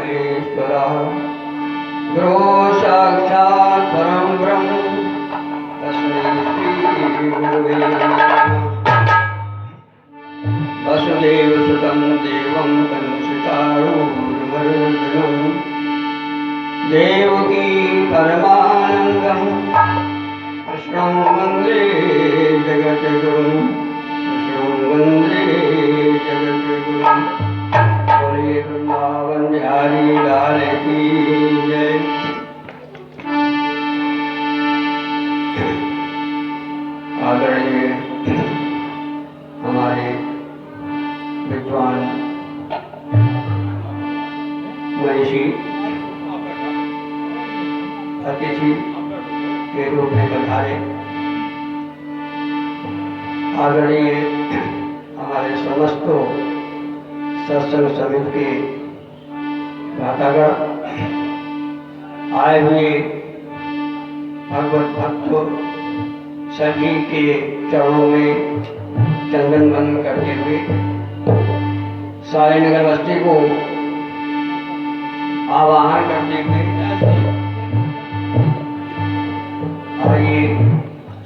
महेश्वरः गुरो साक्षात् परं ब्रह्म तस्मै श्री गुरवे नमः। वसुदेवसुतं देवं कंसचारूरमर्दनं देवकी परमानन्दं कृष्णं वन्दे जगद्गुरुं वन्दे जगद्गुरुं। बोले वृंदावन बिहारी लाल की जय। आदरणीय हमारे विद्वान मनीषी अतिथि के रूप में पधारे, आदरणीय हमारे समस्त सत्संग समिति के भ्रातागण, आए हुए भगवत भक्तों सभी के चरणों में चंदन बंद करते हुए सारे नगर बस्ती को आवाहन करते हुए आइए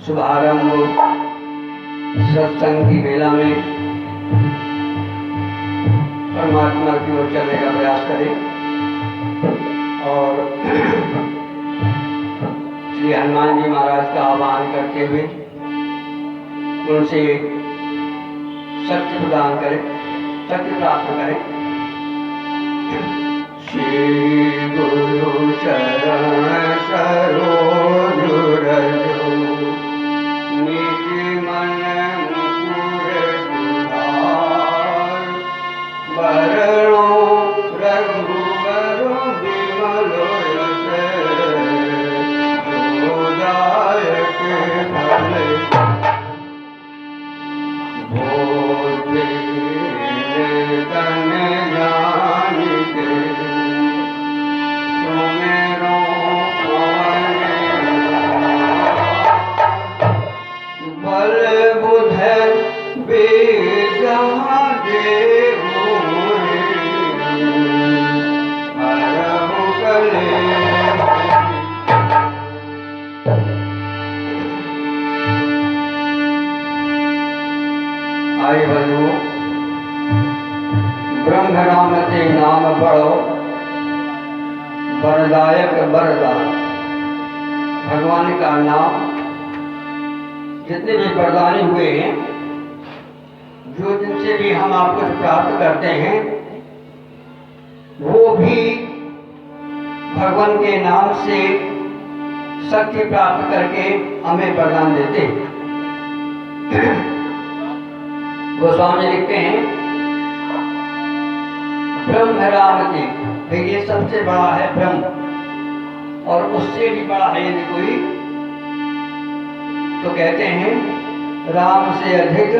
शुभारंभ सत्संग की बेला में परमात्मा की ओर चलने का प्रयास करें और श्री हनुमान जी महाराज का आह्वान करते हुए उनसे शक्ति प्रदान करें, शक्ति प्राप्त करें। श्री गुरु चरण सरोज रजो निज मन मुकुर सुधार वरणो रघुवर विमल यश जोदायक फल भोले तन जानिके सुमेरो पवन बल बुध बेजहा देहु हरहु कले। आए बंधु, ब्रह्म राम ते नाम बड़ो वरदायक वरदान। भगवान का नाम जितने भी वरदानी हुए हैं, जो जिनसे भी हम आपको प्राप्त करते हैं, वो भी भगवान के नाम से शक्ति प्राप्त करके हमें वरदान देते हैं। गोस्वामी लिखते हैं ब्रह्म राम की, ये सबसे बड़ा है ब्रह्म, और उससे भी बड़ा है यदि कोई तो कहते हैं राम से अधिक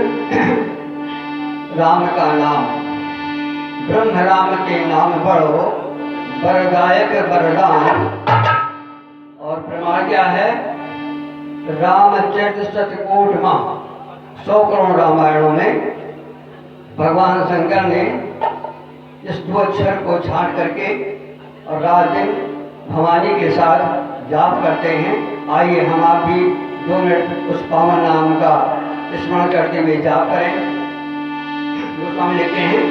राम का नाम। ब्रह्म राम के नाम बड़ो वरदायक वरदान। और प्रमाण क्या है? रामचरित शतकोट मां, 100 करोड़ रामायणों में भगवान शंकर ने इस 2 अक्षर को छांट करके और रात दिन भवानी के साथ जाप करते हैं। आइए हम आप भी 2 मिनट उस पावन नाम का स्मरण करते हुए जाप करें। गोस्वामी लिखते हैं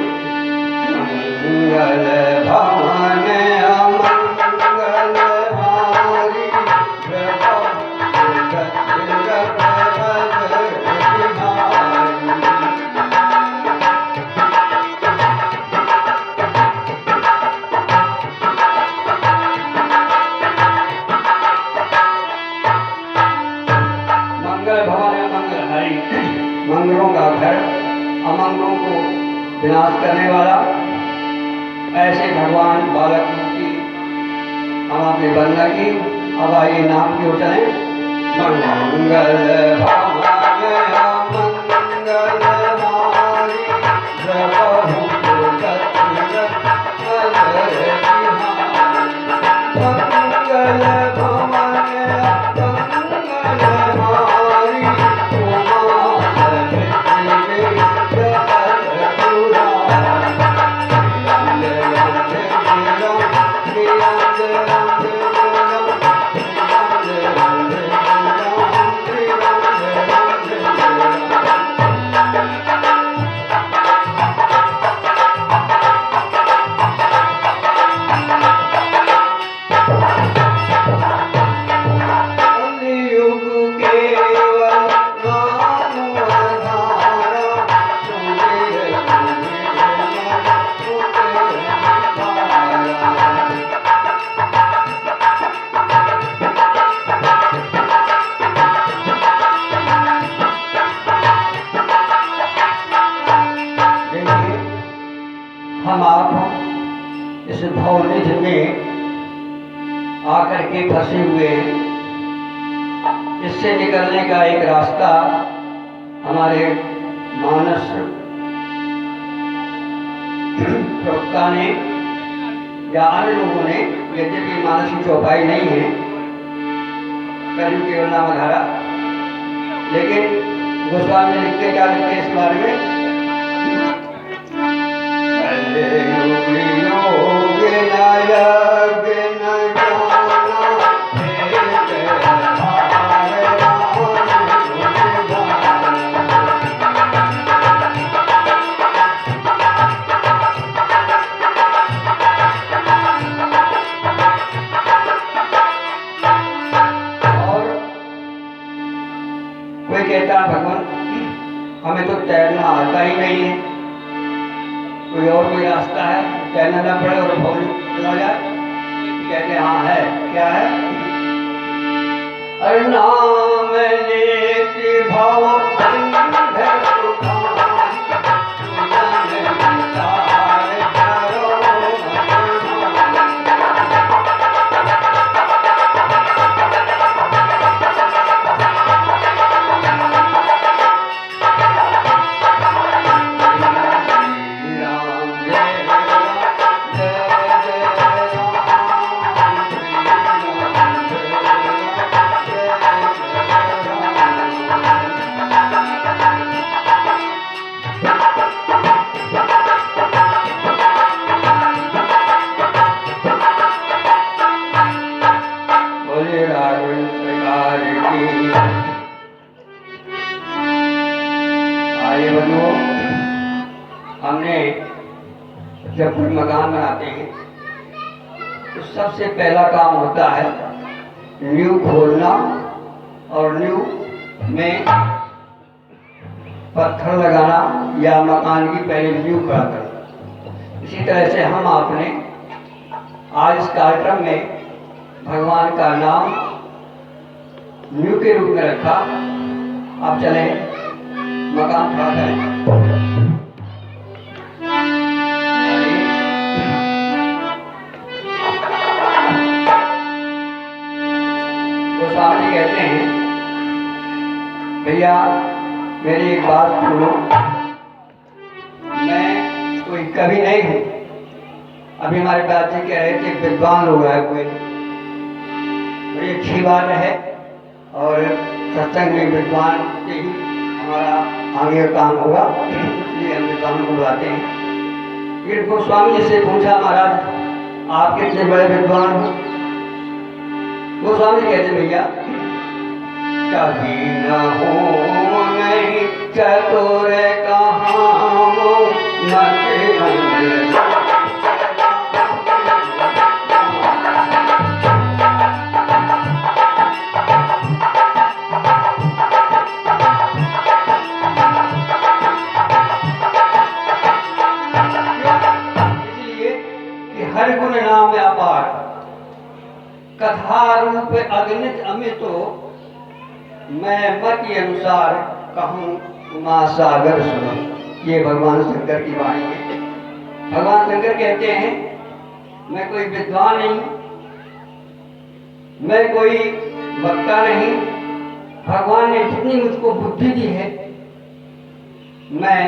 मंगल भवन अमंगल हारी मंगलों का घर, अमंगलों को विनाश करने वाला, ऐसे भगवान बालक की हम आपने वंदना की। अब आइए नाम की ओर चलें। मंगल मंगल भवनिधि में आकर के फंसे हुए हैं। इससे निकलने का एक रास्ता हमारे मानस प्रवक्ता ने या अन्य लोगों ने, यद्यपि मानस की चौपाई नहीं है, कलयुग केवल नामधारा, लेकिन गोस्वामी लिखते क्या लिखते इस बारे में, कोई कहता है भगवान हमें तो तैरना आता ही नहीं है, कोई और कोई रास्ता है तैरना ना पड़े और भवन चला जाए। कहते हैं हाँ है, क्या है, अरे नाम लेती भाव हमने जब कोई मकान बनाते हैं तो सबसे पहला काम होता है नींव खोलना और नींव में पत्थर लगाना या मकान की पहले नींव खड़ा करना। इसी तरह से हम आपने आज इस कार्यक्रम में भगवान का नाम नींव के रूप में रखा। आप चले मकान खड़ा करें। गोस्वामी कहते हैं भैया मेरी एक बात सुनो, मैं कोई कवि नहीं हूँ। अभी हमारे पिताजी कह रहे थे विद्वान लोग है कोई, बड़ी अच्छी बात है और सत्संग में विद्वान से ही हमारा आगे काम होगा, इसलिए हम विद्वान को बुलाते हैं। फिर गोस्वामी जी से पूछा महाराज आप कितने बड़े विद्वान हो? गोस्वामी कहते भैया कभी न हो नहीं चतुर कहाँ हर गुण नाम अपार कथा रूप अगणित अमितो मैं मत अनुसार कहूँ उमा सागर सुनो। ये भगवान शंकर की वाणी है। भगवान शंकर कहते हैं मैं कोई विद्वान नहीं, मैं कोई वक्ता नहीं। भगवान ने जितनी मुझको बुद्धि दी है मैं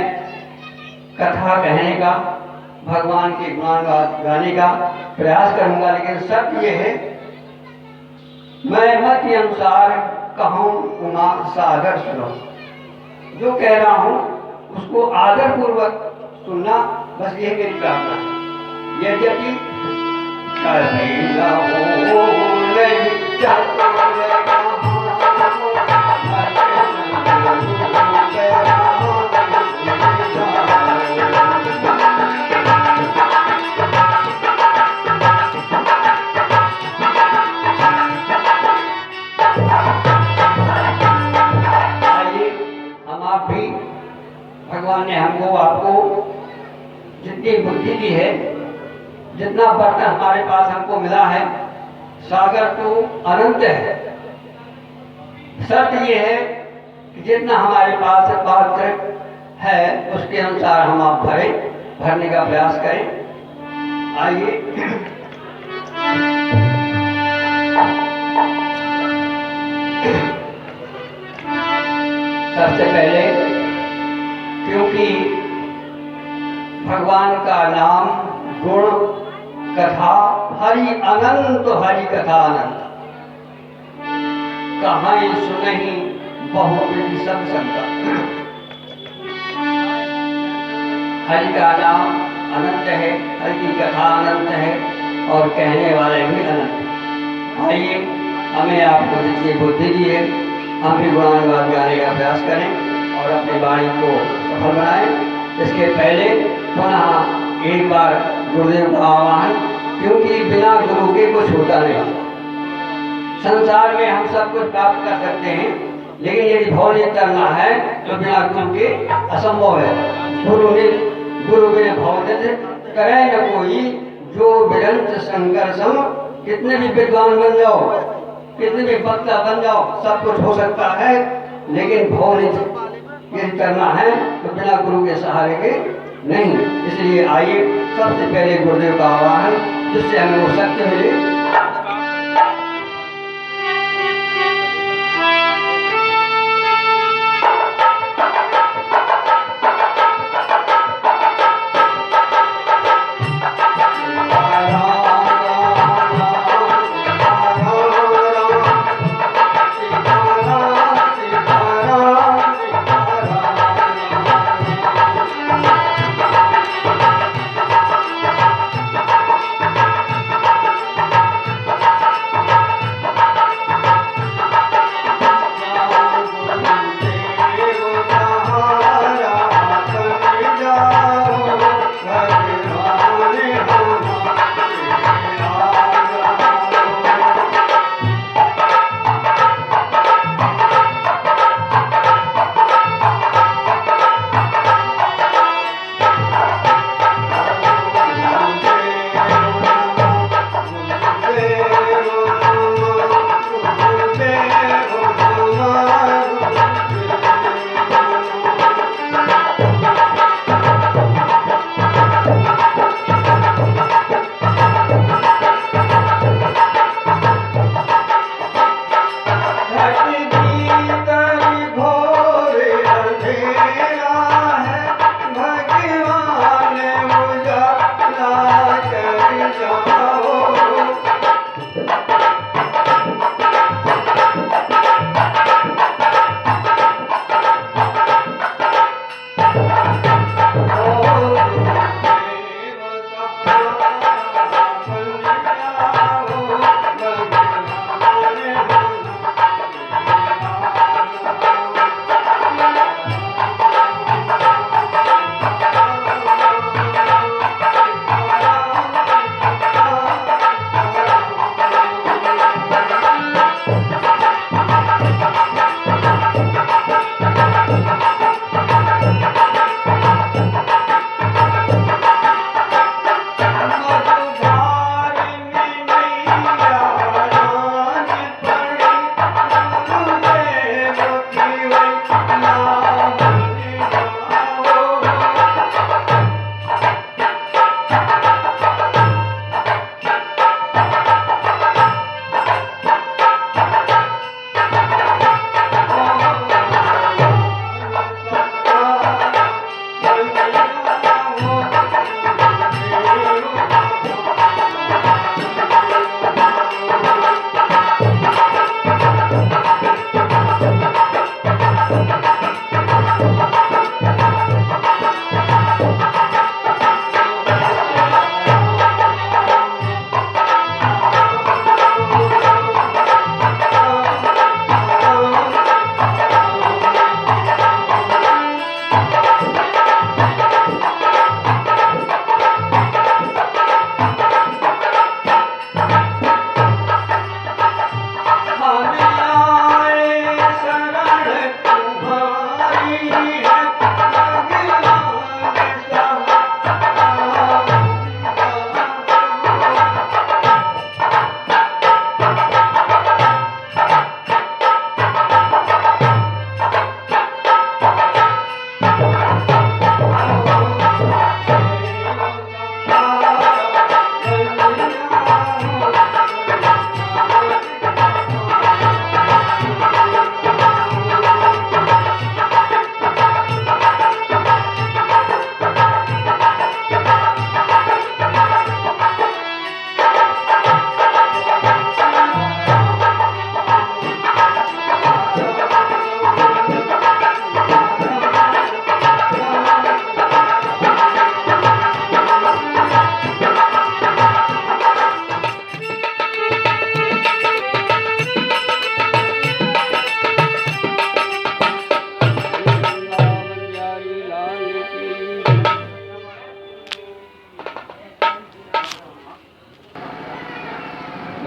कथा कहने का, भगवान के गुण गाने का प्रयास करूंगा, लेकिन सत्य ये है मैं मत के अनुसार कहूँ उमा सागर सुनो। जो कह रहा हूँ उसको आदर पूर्वक सुनना, बस यही मेरी प्रार्थना है। यद्यपि भगवान ने हमको आपको जितनी बुद्धि दी है, जितना बर्तन हमारे पास हमको मिला है, सागर तो अनंत है। शर्त ये है कि जितना हमारे पास पात्र है उसके अनुसार हम आप भरें, भरने का प्रयास करें। आइए सबसे पहले, क्योंकि भगवान का नाम, गुण, कथा हरि अनंत, हरि कथा अनंत, कहानी सुनहि बहुविधि सब संता। हरि का नाम अनंत है, हरि की कथा अनंत है और कहने वाले भी अनंत। आइए, हमें आपको जितनी बुद्धि दी है, हम भी गुणानुवाद गाने का प्रयास करें और अपनी वाणी को सफल बनाएं। इसके पहले पुनः एक बार गुरुदेव का आह्वान, क्योंकि बिना गुरु के कुछ होता नहीं। संसार में हम सब कुछ प्राप्त कर सकते हैं, लेकिन यदि भव नहीं करना है तो बिना गुरु के असंभव है। गुरु बिन भव करे न कोई, जो विरंत संघर्षम। कितने भी विद्वान बन जाओ, कितने भी वक्ता बन जाओ, सब कुछ हो सकता है, लेकिन भव यदि करना है तो बिना गुरु के सहारे के नहीं। इसलिए आइए, सबसे पहले गुरुदेव का आह्वान, जिससे हमें वो शक्ति मिले।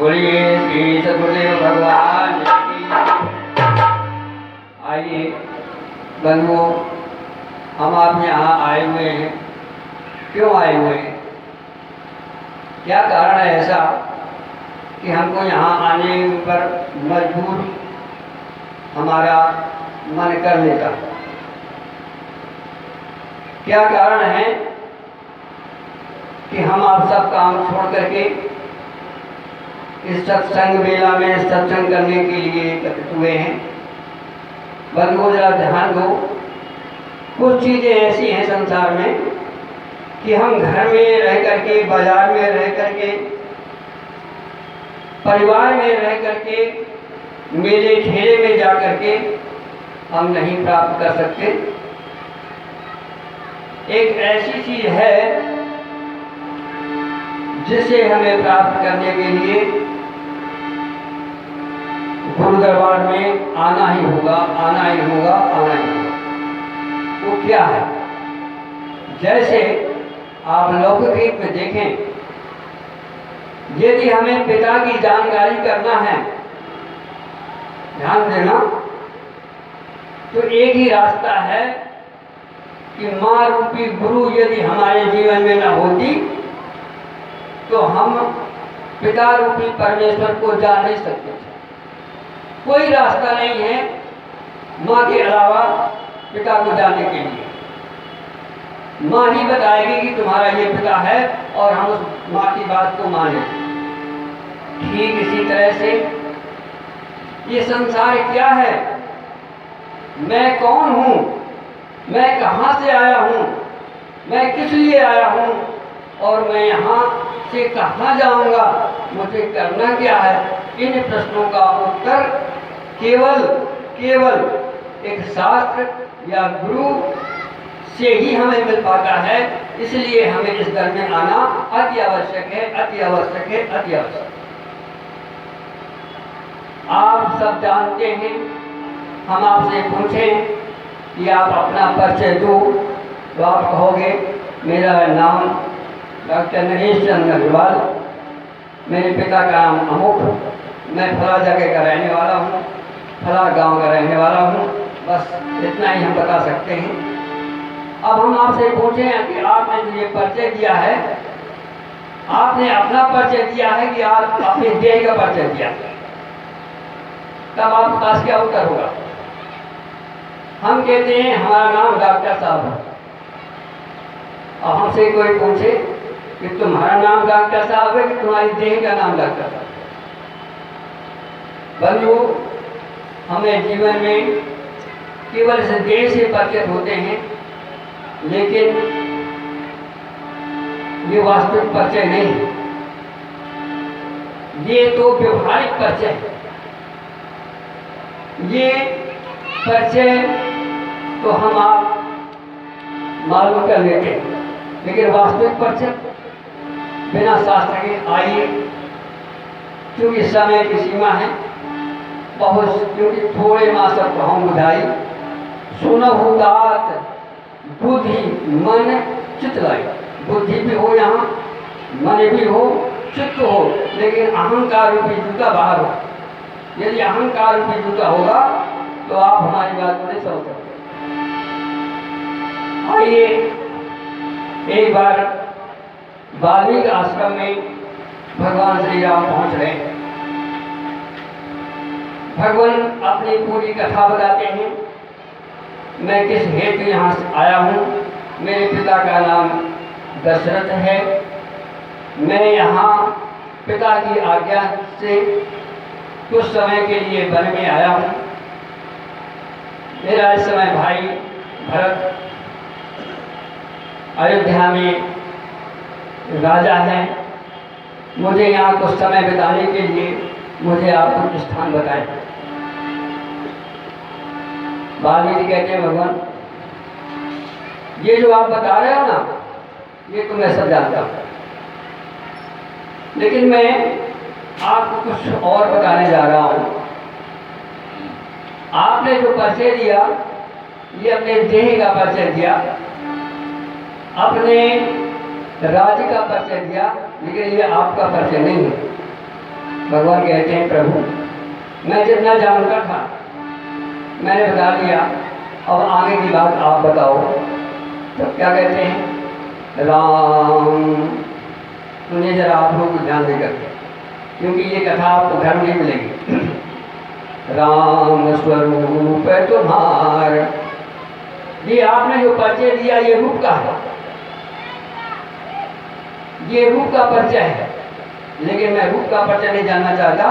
बोलिए श्री सदगुरुदेव भगवान की। आइए बंधुओं, हम आप यहाँ आए हुए हैं, क्यों आए हुए हैं, क्या कारण है ऐसा कि हमको यहाँ आने पर मजबूर हमारा मन कर लेता? क्या कारण है कि हम आप सब काम छोड़ करके इस सत्संग मेला में सत्संग करने के लिए एकत्रित हुए हैं? बंधुओं जरा ध्यान दो, कुछ चीज़ें ऐसी हैं संसार में कि हम घर में रह करके, बाजार में रह करके, परिवार में रह करके, मेले ठेले में जा करके हम नहीं प्राप्त कर सकते। एक ऐसी चीज है जिसे हमें प्राप्त करने के लिए गुरु दरबार में आना ही होगा, आना ही होगा, आना ही होगा। वो क्या है? जैसे आप लौकिक में देखें, यदि हमें पिता की जानकारी करना है, ध्यान देना, तो एक ही रास्ता है कि माँ रूपी गुरु यदि हमारे जीवन में न होती तो हम पिता रूपी परमेश्वर को जान नहीं सकते थे। कोई रास्ता नहीं है माँ के अलावा पिता को जानने के लिए। माँ ही बताएगी कि तुम्हारा ये पिता है और हम उस माँ की बात को माने। ठीक इसी तरह से ये संसार क्या है, मैं कौन हूँ, मैं कहाँ से आया हूँ, मैं किस लिए आया हूँ और मैं यहाँ से कहाँ जाऊँगा, मुझे करना क्या है, इन प्रश्नों का उत्तर केवल एक शास्त्र या गुरु से ही हमें मिल पाता है। इसलिए हमें इस दर में आना अति आवश्यक है, अति आवश्यक है, अति आवश्यक। आप सब जानते हैं, हम आपसे पूछें कि आप अपना परिचय दो तो आप कहोगे मेरा नाम डॉक्टर नरेश चंद्र अग्रवाल, मेरे पिता का नाम अमुक, मैं फला जगह का रहने वाला हूँ, फला गांव का रहने वाला हूँ, बस इतना ही हम बता सकते हैं। अब हम आपसे पूछें कि आपने जो ये परिचय दिया है, आपने अपना परिचय दिया है कि आप अपने देह का परिचय दिया, तब आपके पास क्या उत्तर होगा? हम कहते हैं हमारा नाम डॉक्टर साहब है। अब हमसे कोई पूछे कि तुम्हारा नाम डॉक्टर साहब है कि तुम्हारी देह का नाम डॉक्टर साहब है? बंधुओं, हमें जीवन में केवल इस देह से परिचित होते हैं, लेकिन ये वास्तविक परिचय नहीं है, ये तो व्यवहारिक परिचय है। ये परिचय तो हम आप मालूम कर लेते हैं, लेकिन वास्तविक परिचय बिना शास्त्र के। आइए, क्योंकि समय की सीमा है बहुत, क्योंकि थोड़े माँ सब कहूँ बुझाई, सुनहु तात बुद्धि मन चित्त लाई। बुद्धि भी हो यहाँ, मन भी हो, चित्त हो, लेकिन अहंकार रूपी जूता बाहर हो। यदि अहंकार रूपी जूता होगा तो आप हमारी बात को नहीं समझ सकते। आइए, एक बार वाल्मीकि आश्रम में भगवान श्री राम पहुंच रहे हैं। भगवान अपनी पूरी कथा बताते हैं, मैं किस हेतु यहाँ से आया हूँ, मेरे पिता का नाम दशरथ है, मैं यहाँ पिता की आज्ञा से कुछ समय के लिए वन में आया हूँ। मेरा इस समय भाई भरत अयोध्या में राजा है, मुझे यहाँ कुछ समय बिताने के लिए मुझे आप कुछ स्थान बताएं। वाल्मीकि कहते हैं भगवान, ये जो आप बता रहे हो ना, ये तो मैं सब जानता हूँ, लेकिन मैं आपको कुछ और बताने जा रहा हूँ। आपने जो परिचय दिया, ये अपने देह का परिचय दिया, अपने राज्य का परिचय दिया, लेकिन ये आपका परिचय नहीं है। भगवान कहते हैं प्रभु मैं जितना जानता था मैंने बता दिया, अब आगे की बात आप बताओ। तो क्या कहते हैं, राम सुनिए जरा आप लोग ध्यान देकर, क्योंकि ये कथा आपको घर में नहीं मिलेगी। राम स्वरूप तुम्हार, ये आपने जो परिचय दिया ये रूप का है, ये रूप का परिचय है, लेकिन मैं रूप का परिचय नहीं जानना चाहता,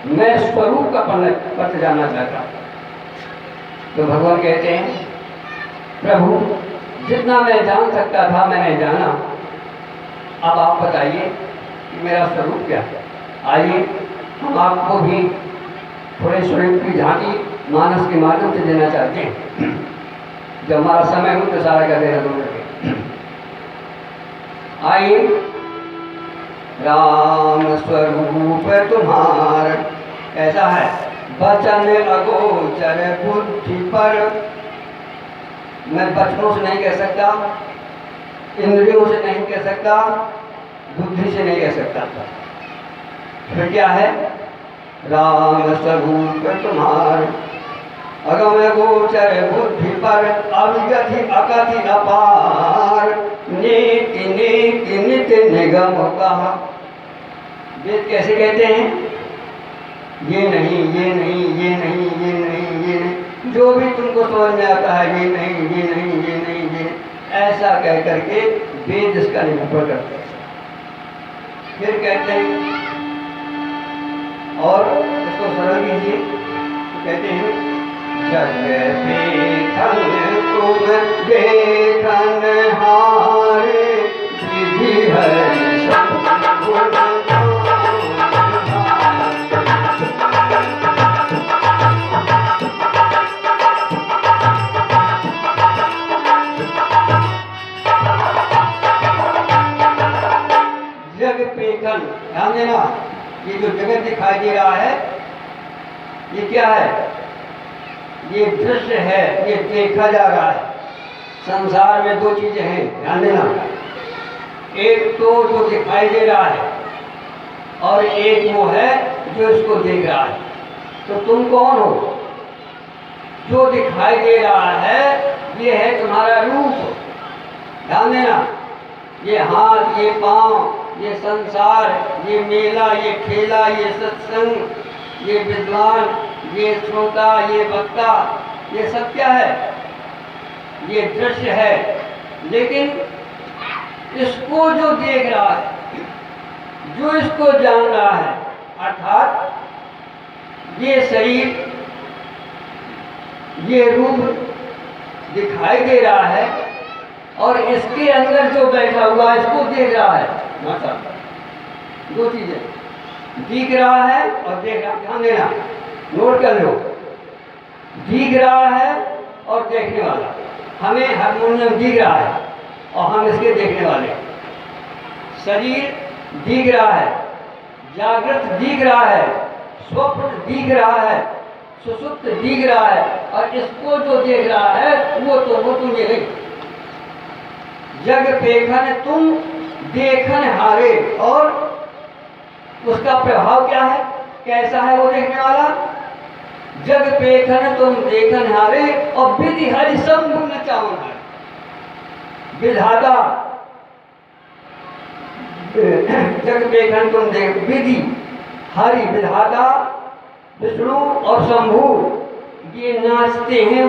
मैं स्वरूप का परिचय जानना चाहता। तो भगवान कहते हैं प्रभु जितना मैं जान सकता था मैंने जाना, अब आप बताइए कि मेरा स्वरूप क्या है। आइए हम आपको भी थोड़े स्वरूप की झांकी मानस के माध्यम से देना चाहते हैं। जब हमारा समय हो तो सारा कर देना दोनों के। आइए, राम स्वरूप तुम्हार ऐसा है, बचन अगोचर बुद्धि पर, मैं बचनों से नहीं कह सकता, इंद्रियों से नहीं कह सकता, बुद्धि से नहीं कह सकता। फिर क्या है, राम स्वरूप तुम्हार अगम गोचर बुद्धि पर, अविगति अकथि अपार, नीति नीति नित्य निगम कहा। वेद कैसे कहते हैं, ये नहीं ये नहीं ये नहीं ये नहीं ये नहीं, जो भी तुमको समझ में आता है ये नहीं ये नहीं ये नहीं ये नहीं, ऐसा कह करके वेद इसका निरूपण करते हैं। फिर कहते हैं और इसको सरल कीजिए, तो कहते हैं जग देखन तुम देखन हारे, विधि हरि सब गुण ध्यान देना। ये जो जगत दिखाई दे रहा है ये क्या है, ये दृश्य है, ये देखा जा रहा है। संसार में दो चीजें हैं, ध्यान देना, एक तो जो दिखाई दे रहा है और एक वो है जो इसको देख रहा है। तो तुम कौन हो, जो दिखाई दे रहा है ये है तुम्हारा रूप, ध्यान देना। ये हाथ, ये पांव, ये संसार, ये मेला, ये ठेला, ये सत्संग, ये विद्वान, ये श्रोता, ये वक्ता, ये सब क्या है, ये दृश्य है। लेकिन इसको जो देख रहा है, जो इसको जान रहा है, अर्थात ये शरीर, ये रूप दिखाई दे रहा है और इसके अंदर जो बैठा हुआ है इसको देख रहा है। दो चीजें, दिख रहा है और देख रहा है, ध्यान देना, नोट कर लो। दिख रहा है और देखने वाला, हमें हारमोनियम दिख रहा है और हम इसके देखने वाले। शरीर दिख रहा है, जागृत दिख रहा है, स्वप्न दिख रहा है, सुसुप्त दिख रहा है, और इसको जो देख रहा है वो तुम ये नहीं। जग पेखन तुम देखन हारे, और उसका प्रभाव क्या है, कैसा है वो देखने वाला। जग पेखन तुम देखन हारे और विधि हरि शंभु नचावन है। विधाता, जग पेखन तुम देख, विधि हरि विधाता विष्णु और शंभु ये नाचते हैं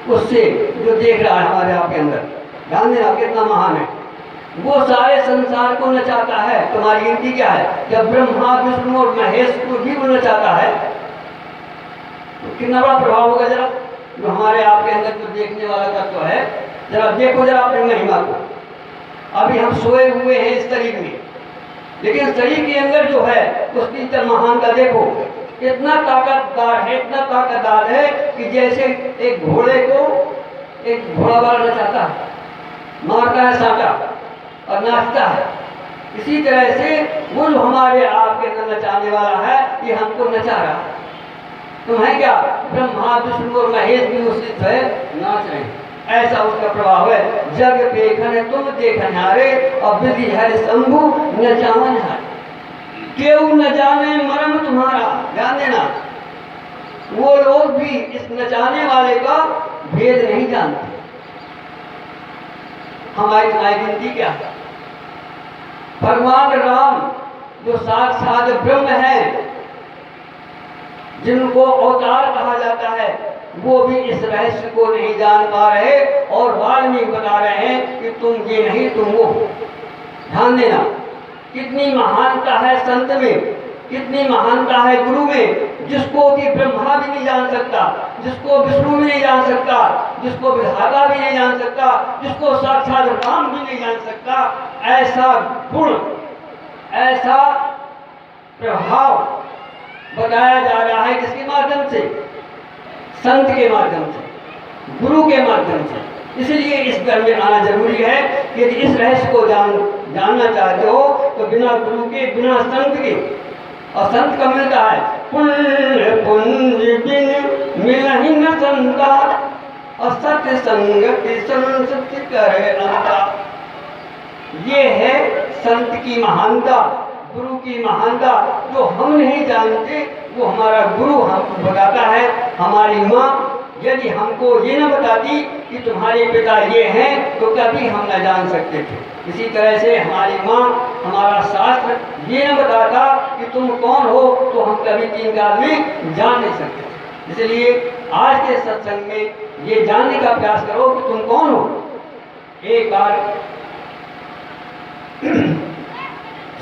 उससे जो देख रहा है हमारे आपके अंदर। ध्यान देना कितना महान है, वो सारे संसार को नचाता है। तुम्हारी गिनती क्या है, जब ब्रह्मा विष्णु और महेश को भी वो नचाता है तो कितना बड़ा प्रभाव होगा। जरा जो हमारे आपके अंदर जो देखने वाला तत्व है, जरा देखो जरा अपनी महिमा को। अभी हम सोए हुए हैं इस शरीर में, लेकिन शरीर के अंदर जो है उसकी महानता देखो, इतना ताकतदार है, इतना ताकतदार है कि जैसे एक घोड़े को एक घोड़ा वाला नचाता है, मारता है साटा और नाचता है, इसी तरह से वो जो हमारे आपके अंदर नचाने वाला है ये हमको नचा रहा है। तुम्हें क्या, ब्रह्मा विष्णु और महेश भी उसी है नाच रहे हैं, ऐसा उसका प्रभाव है। जग पेखन तुम देखन हारे और विधि हरि शंभु नचावन हारे। केहू न जाने मर्म तुम्हारा। ध्यान देना, वो लोग भी इस न जाने वाले का भेद नहीं जानते। हमारी गिनती क्या है? भगवान राम जो साक्षात ब्रह्म है, जिनको अवतार कहा जाता है, वो भी इस रहस्य को नहीं जान पा रहे और वाल्मीकि बता रहे हैं कि तुम ये नहीं तुम वो। ध्यान देना, कितनी महानता है संत में, कितनी महानता है गुरु में, जिसको कि ब्रह्मा भी नहीं जान सकता, जिसको विष्णु भी नहीं जान सकता, जिसको विधाता भी नहीं जान सकता, जिसको साक्षात राम भी नहीं जान सकता। ऐसा गुण, ऐसा प्रभाव बताया जा रहा है किसके माध्यम से? संत के माध्यम से, गुरु के माध्यम से। इसलिए इस घर में आना जरूरी है कि यदि इस रहस्य को जानना चाहते हो तो बिना गुरु के, बिना संत के, और संत का मिलता है पुण्य पुंज बिन मिलहि न संता, और सत्य संगति संसत्य करे अंता। ये है संत की महानता, गुरु की महानता, जो हम नहीं जानते वो हमारा गुरु हमको बताता है। हमारी माँ यदि हमको ये न बताती कि तुम्हारे पिता ये हैं तो कभी हम न जान सकते थे। इसी तरह से हमारी माँ, हमारा शास्त्र ये न बताता कि तुम कौन हो तो हम कभी 3 काल में जान नहीं सकते। इसलिए आज के सत्संग में ये जानने का प्रयास करो कि तुम कौन हो। एक बार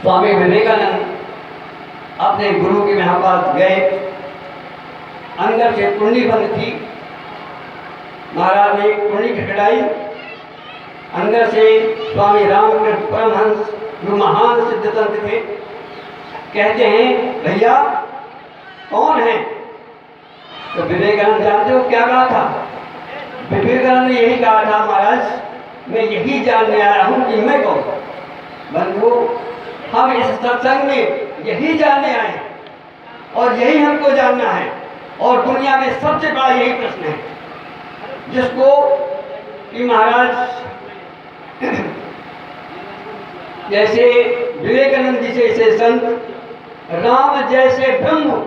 स्वामी विवेकानंद अपने गुरु के यहाँ पास गए, अंदर से कुंडली बंद थी, महाराज ने कुंडली खटखटाई, अंदर से स्वामी रामकृष्ण परमहंस जो महान सिद्ध संत थे कहते हैं भैया कौन है? तो विवेकानंद जानते हो क्या कहा था? विवेकानंद ने यही कहा था, महाराज मैं यही जानने आया हूँ कि मैं कौन। बंधु, हम इस सत्संग में यही जानने आए और यही हमको जानना है, और दुनिया में सबसे बड़ा यही प्रश्न है जिसको कि महाराज जैसे विवेकानंद जी जैसे संत राम जैसे ब्रह्म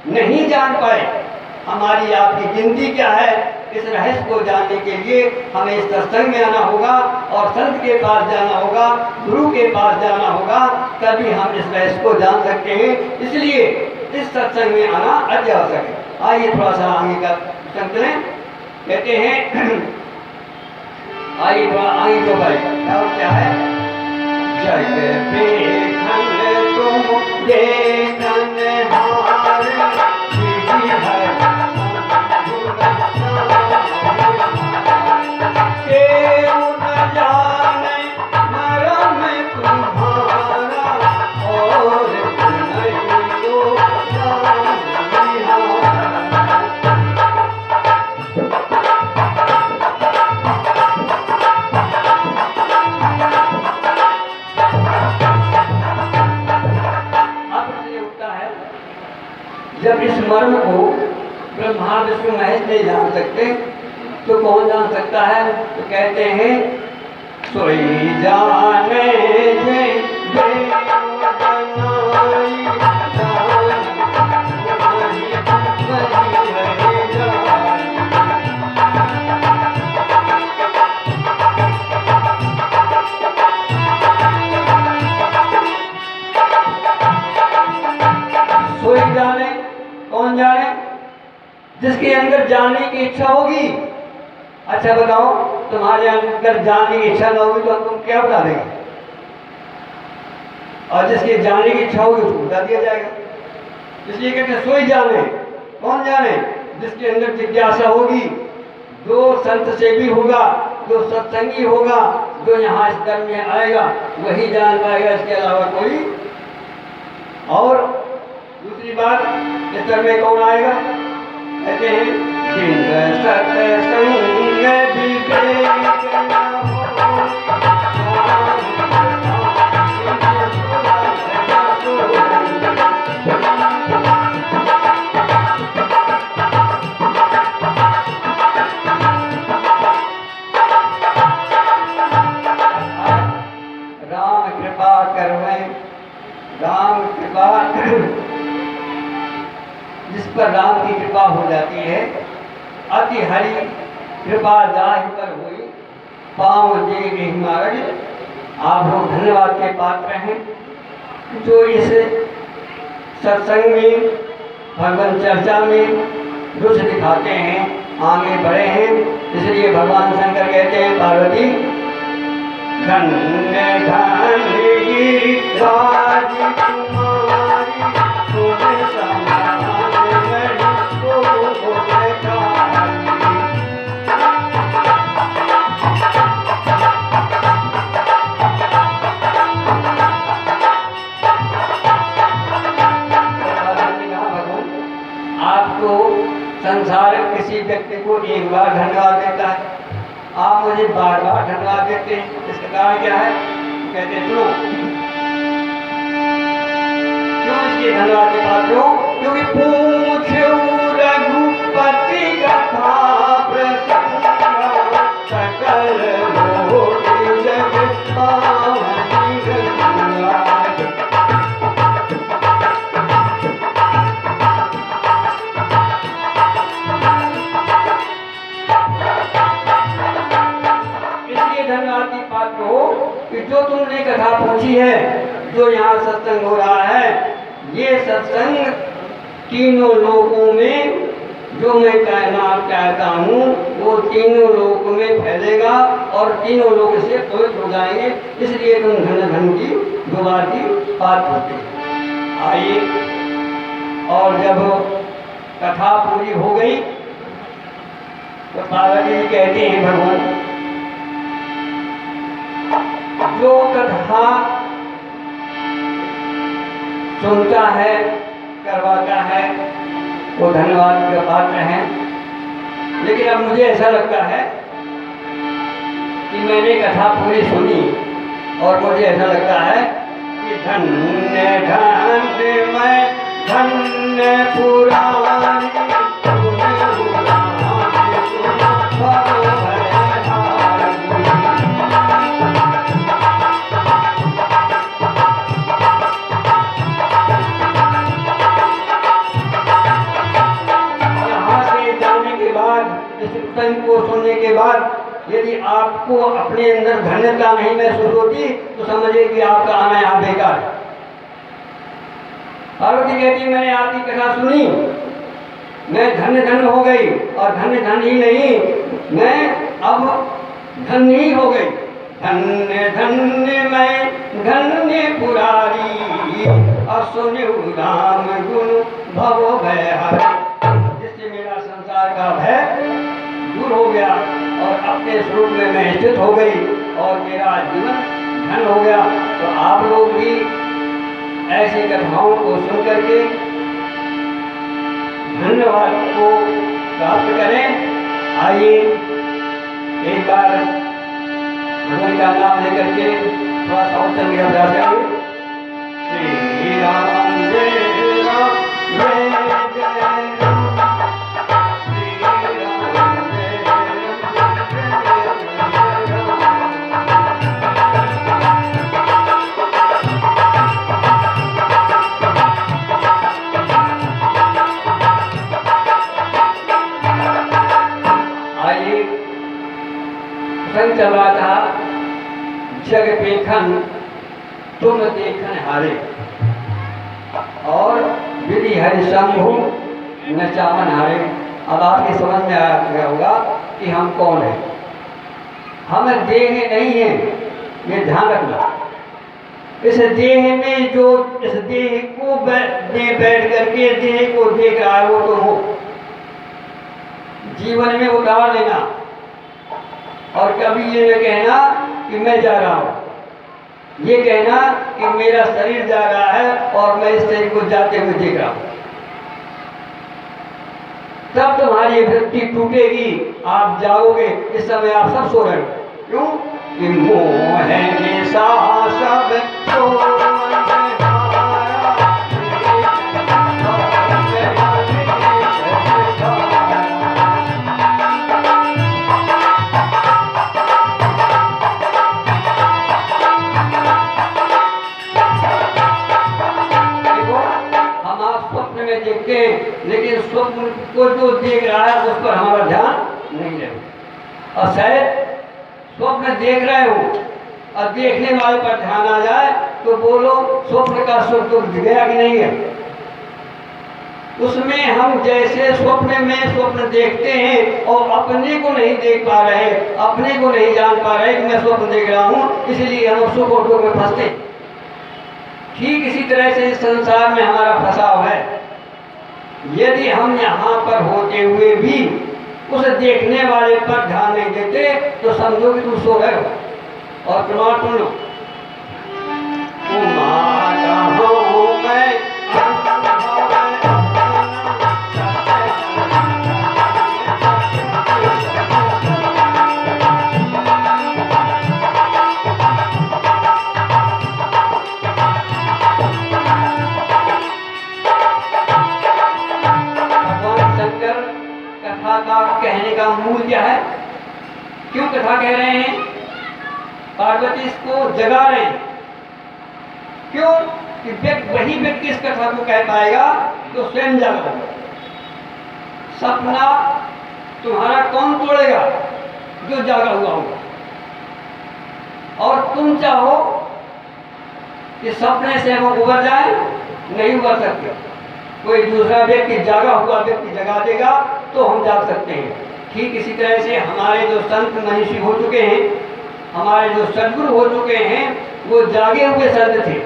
नहीं जान पाए, हमारी आपकी गिनती क्या है? इस रहस्य को जानने के लिए हमें इस सत्संग में आना होगा और संत के पास जाना होगा, गुरु के पास जाना होगा, तभी हम इस रहस्य को जान सकते हैं। इसलिए इस सत्संग में आना अत्यावश्यक है। आइए थोड़ा सा आगे का चलते, कहते हैं आइए थोड़ा आगे तो भाई क्या है? जग बेखन तुम देखन हार जब इस मर्म को ब्रह्मा विष्णु महेश नहीं जान सकते तो कौन जान सकता है? तो कहते हैं सोई जाने जे सोई जाने, कौन जाने? जिसके अंदर जानने की इच्छा होगी। अच्छा बताओ, तुम्हारे अंदर जानने की इच्छा ना होगी तो तुम क्या बता देंगे? और जिसके जानने की इच्छा होगी उसको बता दिया जाएगा। इसलिए कहते हैं सोई जाने, कौन जाने? जिसके अंदर जिज्ञासा होगी, जो संत सेवी होगा, जो सत्संगी होगा, जो यहाँ इस धर्म में आएगा वही जान पाएगा, इसके अलावा कोई। और दूसरी बात, इस धर्म में कौन आएगा? कहते हैं जिन सत्संग विवेक राम कृपा जिस पर राम की कृपा हो जाती है, अति हरि कृपा जाहि पर हुई, पाँव देहि मार्ग। आप लोग धन्यवाद के पात्र हैं जो इस सत्संग में, भगवान चर्चा में रुचि दिखाते हैं, आगे बढ़े हैं। इसलिए भगवान शंकर कहते हैं, पार्वती धन्य धन्य गिरिराज कुमारी, तुम समान नहीं को बेकारी। आपको संसार किसी व्यक्ति को एक बार धन्यवाद देता है, आप मुझे बार बार धन्यवाद देते हैं। इसका कारण क्या है? कहते हैं सुनो, क्यों इसके धन्यवाद के पात्र हो? क्योंकि पूछो रघुपति कथा प्रसंग, सकल लोक जग पावनी गंगा। धन्यवाद की पात्र हो कि जो तुमने कथा पूछी है, जो यहाँ सत्संग हो रहा है, ये सत्संग तीनों लोकों में जो मैं कहता हूँ वो तीनों लोकों में फैलेगा और तीनों लोग से पवित्र हो जाएंगे। इसलिए तुम धन धन की दुबार की पात्र होते। आइए, और जब कथा पूरी हो गई तो पार्वती जी कहते हैं, भगवान जो कथा सुनता है, करवाता है, वो धन्यवाद का पात्र है। लेकिन अब मुझे ऐसा लगता है कि मैंने कथा पूरी सुनी और मुझे ऐसा लगता है कि धन्य धन्य मैं धन्य पुरानी को सुनने के बाद यदि आपको अपने अंदर धन्यता नहीं महसूस होती तो समझिए कि आपका आना यहाँ बेकार है। पार्वती कहती, मैंने आपकी कथा सुनी, मैं धन्य धन्य हो गई, और धन्य धन्य ही नहीं, मैं अब धन्य ही हो गई। धन्य धन्य मैं धन्य पुरारी, असुनिउ राम गुण भव भय हरि। जिससे मेरा संसार का भय दूर हो गया और अपने स्वरूप में मैं स्थित हो गई और मेरा जीवन धन हो गया। तो आप लोग भी ऐसी कथाओं को सुन करके धन्यवाद को प्राप्त करें। आइए एक बार भगवान का नाम लेकर के थोड़ा सा उच्चारण का प्रयास करें। श्री राम जय राम जय जय राम। चल रहा था, जग देखन तुम देखन हारे, और विधि हरि शंभु नचावन हारे। अब आपकी समझ में आ गया होगा कि हम कौन है। हम देह नहीं है, ये ध्यान रखना। इस देह में जो इस देह को बैठ करके देह को देख रहा है वो तो हो, जीवन में उतार लेना और कभी ये न कहना कि मैं जा रहा हूँ, ये कहना कि मेरा शरीर जा रहा है और मैं इस शरीर को जाते हुए देख रहा हूँ। तब तुम्हारी वृत्ति टूटेगी, आप जाओगे। इस समय आप सब सो रहे हो, क्यों कि मोह है सब सो देखते हैं, लेकिन स्वप्न को जो देख रहा है उस पर हमारा ध्यान नहीं रहता। और शायद स्वप्न देख रहे हो और देखने वाले पर ध्यान आ जाए तो बोलो स्वप्न का सुख दुख गया कि नहीं है। उसमें हम जैसे स्वप्न में स्वप्न देखते हैं और अपने को नहीं देख पा रहे, अपने को नहीं जान पा रहे कि मैं स्वप्न देख रहा हूँ, इसलिए हम सुख और दुख में फंसते। ठीक इसी तरह से इस संसार में हमारा फंसाव है। यदि हम यहाँ पर होते हुए भी उस देखने वाले पर ध्यान नहीं देते तो समझो कि तुम सो रहे हो। और प्रमाण सुन लो, कथा का कहने का मूल क्या है? क्यों कथा कह रहे हैं? पार्वती इसको जगा रहे हैं। क्यों? कि वही व्यक्ति इस कथा को कह पाएगा तो स्वयं जागा होगा। सपना तुम्हारा कौन तोड़ेगा? जो जागा हुआ होगा। और तुम चाहो कि सपने से वो उबर जाए, नहीं उबर सकते। कोई दूसरा व्यक्ति जागा हुआ व्यक्ति जगा देगा तो हम जाग सकते हैं। ठीक इसी तरह से हमारे जो संत मनीषी हो चुके हैं, हमारे जो सद्गुरु हो चुके हैं, वो जागे हुए संत थे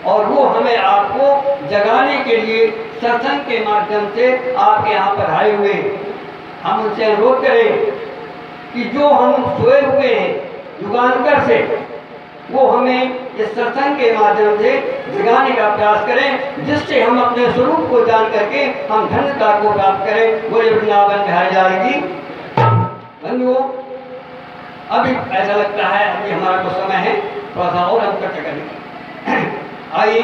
और वो हमें आपको जगाने के लिए सत्संग के माध्यम से आपके यहाँ पर आए हुए हैं। हम उनसे अनुरोध करें कि जो हम सोए हुए हैं युगांतर से, वो हमें इस सत्संग के माध्यम से जगाने का प्रयास करें, जिससे हम अपने स्वरूप को जान करके हम धन्यता को प्राप्त करें। बोले वृंदावन बिहारी लाल की। बंधुओं, अभी ऐसा लगता है अभी हमारा कुछ समय है, थोड़ा सा और हम चर्चा करेंगे। आइए,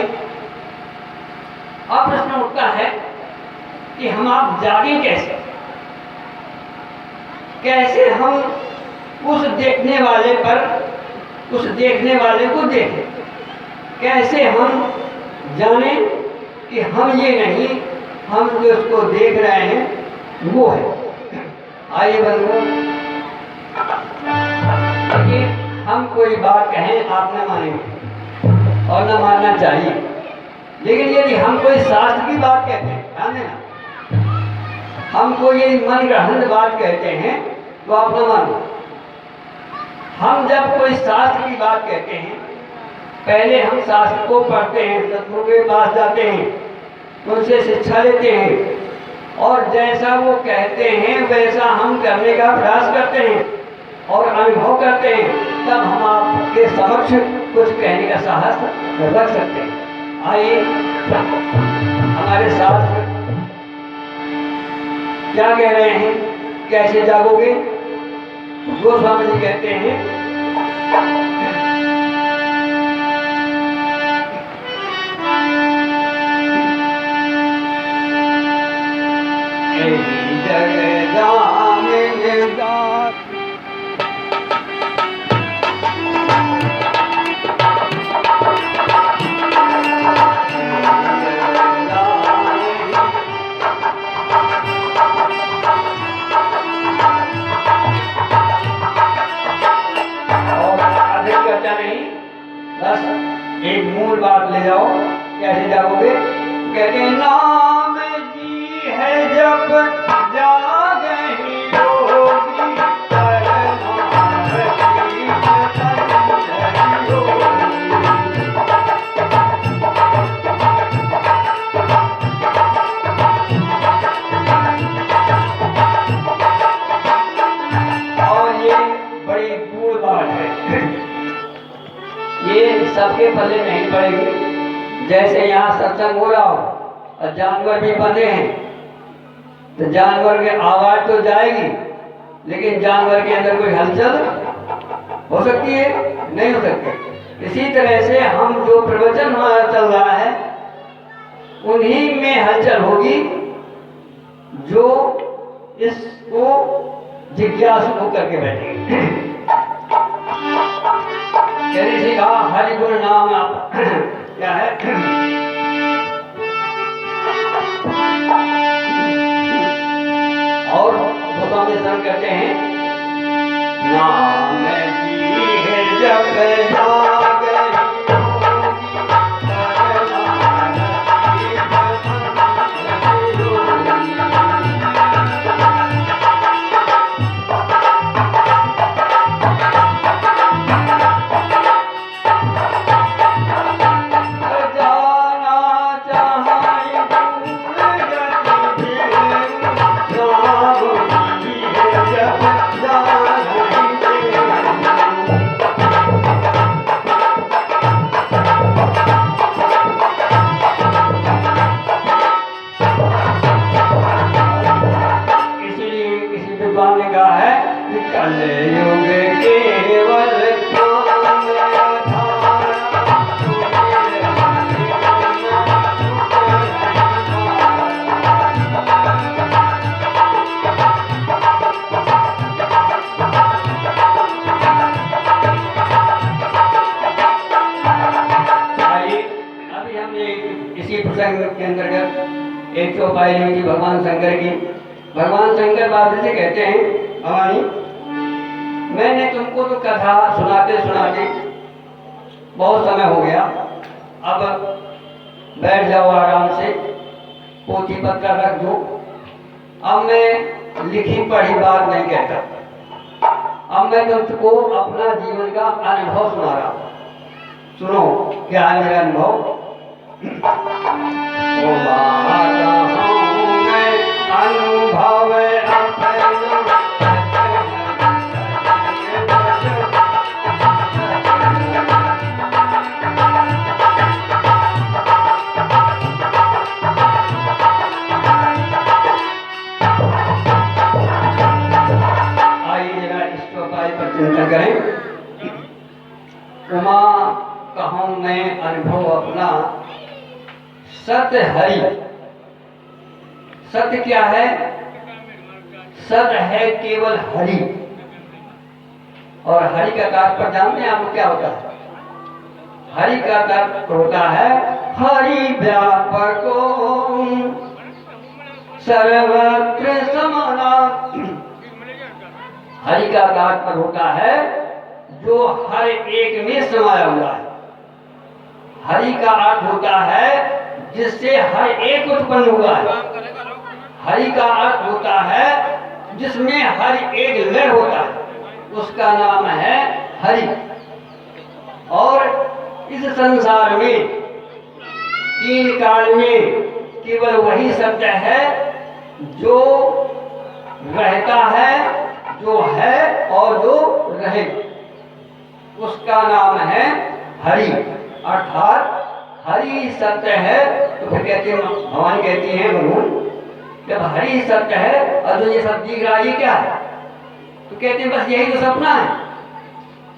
अब प्रश्न उठता है कि हम आप जागे कैसे? कैसे हम उस देखने वाले पर, उस देखने वाले को देखें? कैसे हम जाने कि हम ये नहीं, हम जो उसको देख रहे हैं वो है? आइए बंधुओं, ये हम कोई बात कहें आप न मानेंगे और न मानना चाहिए, लेकिन यदि हम कोई शास्त्र की बात कहते हैं, ध्यान देना, हम कोई ये मन ग्रहण बात कहते हैं तो आप न मानो। हम जब कोई शास्त्र की बात कहते हैं, पहले हम शास्त्र को पढ़ते हैं, सद्गुरु के पास जाते हैं, उनसे शिक्षा लेते हैं और जैसा वो कहते हैं वैसा हम करने का प्रयास करते हैं और अनुभव करते हैं, तब हम आपके समक्ष कुछ कहने का साहस रख सकते हैं। आइए, हमारे शास्त्र क्या कह रहे हैं? कैसे जागोगे? गोस्वामी जी कहते हैं, बस एक मूल बात ले जाओ, कैसे जागोगे? कहते हैं नाम जी है जब जागे योगी, और ये बड़ी मूल बात है, ये सबके पल्ले नहीं पड़ेगी। जैसे यहाँ सत्संग हो रहा हो और जानवर भी बंधे हैं, तो जानवर की आवाज तो जाएगी, लेकिन जानवर के अंदर कोई हलचल हो सकती है? नहीं हो सकती। इसी तरह से हम जो प्रवचन हमारा चल रहा है, उन्हीं में हलचल होगी जो इसको जिज्ञासु होकर के बैठेंगे। कहने कहा हरि गुण नाम आप क्या है? दर्शन करते हैं। नाम जी जब जाग कलयुग केवल नाम अभी हमने इसी प्रसंग के अंतर्गत एक चौपाई ली थी भगवान शंकर की। भगवान शंकर बाबू से कहते हैं, भवानी मैंने तुमको तो कथा सुनाते सुनाते बहुत समय हो गया, अब बैठ जाओ आराम से, पोथी पत्र रख दो। अब मैं लिखी पढ़ी बात नहीं कहता, अब मैं तुमको अपना जीवन का अनुभव सुना रहा हूं। सुनो क्या है मेरा अनुभव। वो मैं अनुभव चिंतन करें। उमा कहूं मैं अनुभव अपना, सत्य हरि। सत्य क्या है? सत्य है केवल हरि। और हरि का तात्पर्य जानते हैं आपको क्या होता है? हरि का तात्पर्य होता है हरि व्यापको सर्वत्र समाना। हरि का तात्पर्य होता है जो हर एक में समाया हुआ है। हरि का अर्थ होता है जिससे हर एक उत्पन्न हुआ है। हरि का अर्थ होता है जिसमें हर एक लय होता है, उसका नाम है हरि। और इस संसार में तीन काल में केवल वही सत्य है जो रहता है, जो है और जो रहे, उसका नाम है हरि। अर्थात हरि सत्य है तो फिर कहते हैं, भगवान कहती हैं भगवान जब हरि सत्य है और जो ये सब दिख रहा है ये क्या है? तो कहते हैं बस यही तो सपना है,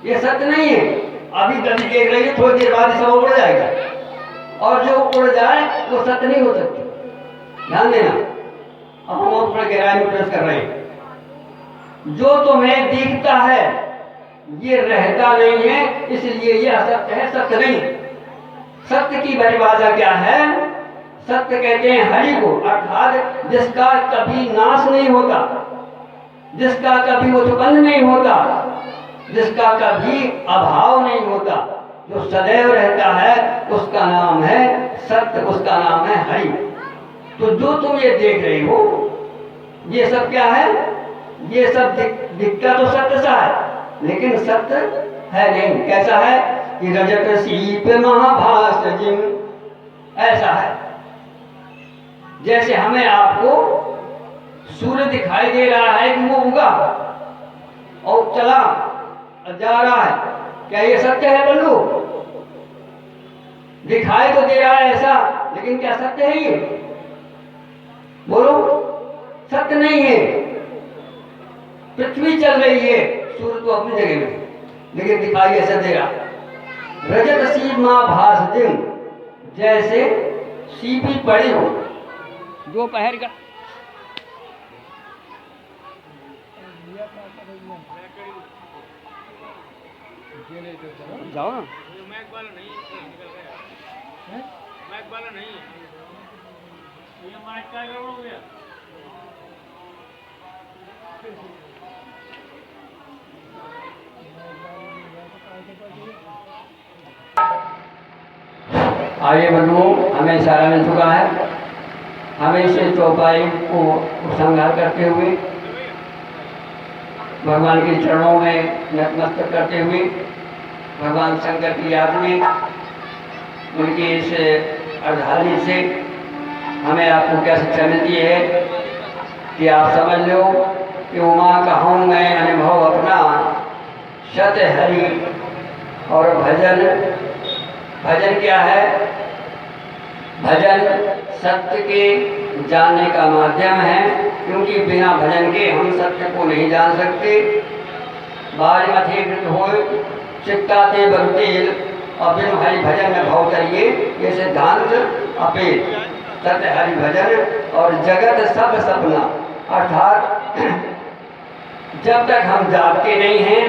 ये सत्य नहीं है। अभी गति देख रही है, थोड़ी देर बाद सब उड़ जाएगा, और जो उड़ जाए वो सत्य नहीं हो सकती। ध्यान देना, अब हम और थोड़ा गहराई में प्रवेश कर रहे हैं। जो तुम्हें दिखता है ये रहता नहीं है, इसलिए ये असत्य है, सत्य नहीं। सत्य की परिभाषा क्या है? सत्य कहते हैं हरि को, अर्थात जिसका कभी नाश नहीं होता, जिसका कभी उत्पन्न नहीं होता, जिसका कभी अभाव नहीं होता, जो सदैव रहता है, उसका नाम है सत्य, उसका नाम है हरि। तो जो तुम ये देख रही हो ये सब क्या है? ये सब दिखता तो सत्य सा है, लेकिन सत्य है नहीं। कैसा है कि रजत सीप महाभास जिम, ऐसा है जैसे हमें आपको सूर्य दिखाई दे रहा है कि वो उगा और चला जा रहा है, क्या ये सत्य है बंधु? दिखाई तो दे रहा है ऐसा, लेकिन क्या सत्य है ये? बोलो, सत्य नहीं है। पृथ्वी चल रही है, सूर्य तो अपनी जगह में, लेकिन दिखाई ऐसा दे रहा। रजत सीमा भास दिन, जैसे सीपी पड़ी हो दोपहर का। जाओ ना, मैक वाला नहीं है, मैक वाला नहीं है, ये माइक का गड़बड़ हो गया। आगे बंधुओं, हमें इशारा मिल चुका है। हमें इसे चौपाई को उपसंहार करते हुए भगवान के चरणों में नतमस्तक करते हुए भगवान शंकर की याद में उनकी इस अर्धाली से हमें आपको क्या शिक्षा मिलती है कि आप समझ लो कि उमा का हूँ मैं अनुभव अपना सत हरि। और भजन, भजन क्या है? भजन सत्य के जानने का माध्यम है, क्योंकि बिना भजन के हम सत्य को नहीं जान सकते। बारी मथे वृत हो चित्ताते बगतेल और बिन हरि भजन में भाव करिए, ये सिद्धांत अपेल सत्य हरि भजन। और जगत सब सपना, अर्थात जब तक हम जागते नहीं हैं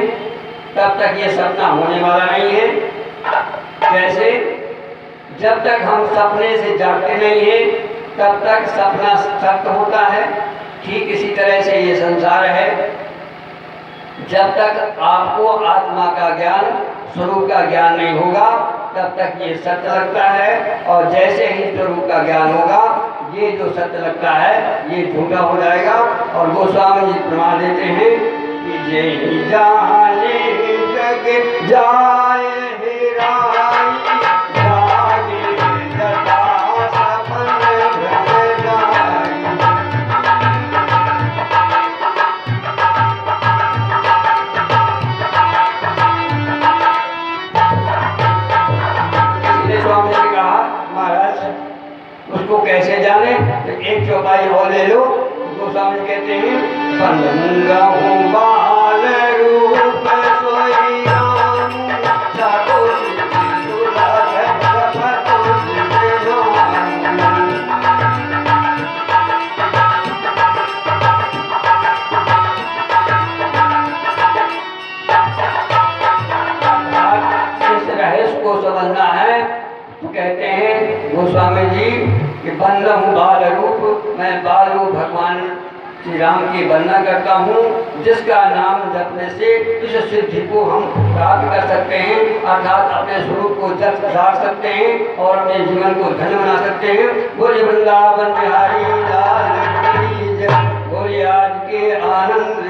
तब तक ये सपना होने वाला नहीं है। जैसे जब तक हम सपने से जागते नहीं हैं तब तक सपना सत्य होता है, ठीक इसी तरह से ये संसार है। जब तक आपको आत्मा का ज्ञान, स्वरूप का ज्ञान नहीं होगा तब तक ये सत्य लगता है, और जैसे ही स्वरूप का ज्ञान होगा ये जो सत्य लगता है ये झूठा हो जाएगा। और गोस्वामी जी प्रमाण देते हैं कि जय जाने जग जाए हेराई, जागे जता सपन भ्रम जाई। इसलिए स्वामी जी ने कहा महाराज उसको कैसे जाने? तो एक चौपाई और ले लो। गोस्वामी कहते हैं बंदहूँ बाल रूप सोई राम, सकुच दुलभ सपतुज इस रहस्य को समझना है। तो कहते हैं गोस्वामी जी कि बंद हूँ बाल रूप, मैं बाल रूप भगवान श्री राम की वंदना करता हूँ, जिसका नाम जपने से इस सिद्धि को हम प्राप्त कर सकते हैं, अर्थात अपने स्वरूप को जप जाग सकते हैं और अपने जीवन को धन्य बना सकते हैं। बोले वृंदावन बिहारी लाल की जय, बोले आज के आनंद